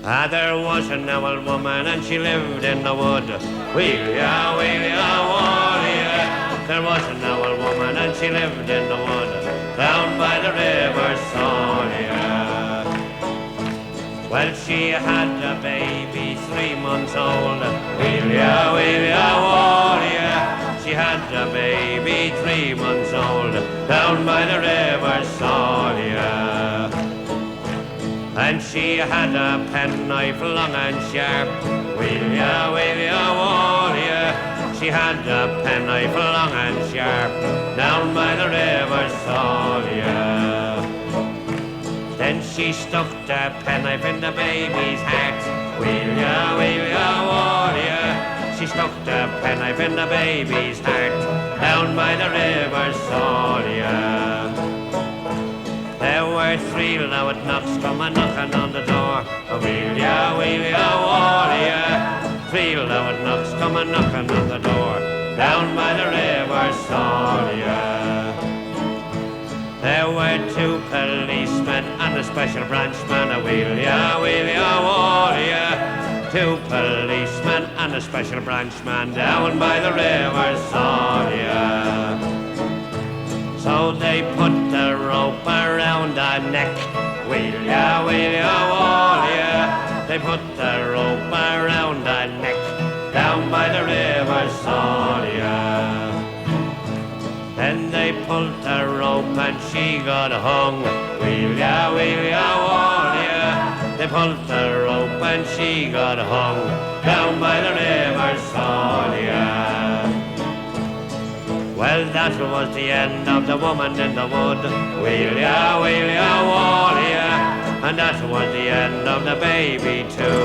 There was an old woman and she lived in the wood. Wheel-ya, wheel-ya, wall-ya. There was an old woman and she lived in the wood down by the river Salya. Well, she had a baby 3 months old. Wheel-ya, wheel-ya, wall-ya. She had a baby 3 months old down by the river Salya. And she had a penknife long and sharp. Wheel-ya, wheel-ya, wall-ya. She had a penknife long and sharp down by the river Salya. Then she stuck the penknife in the baby's heart. Wheel-ya, wheel-ya, wall-ya. She stuck the penknife in the baby's heart down by the river Salya. There were 3 loud knocks come a-knocking on the door. Wheel-ya, wheel-ya, wall-ya. 3 loud knocks come a-knocking on the door down by the river Salya. There were 2 policemen and a special branchman. Wheel-ya, wheel-ya, wall-ya. 2 policemen and a special branchman down by the river Salya. So they put the rope around her neck. Wheel-ya, wheel-ya, wall-ya. They put the rope around her neck down by the river Salya. Then they pulled the rope and she got hung. Wheel-ya, wheel-ya, wall-ya. They pulled the rope and she got hung down by the river Salya. Well, that was the end of the woman in the wood. Wheel-ya, wheel-ya, wall-ya. And that was the end of the baby too.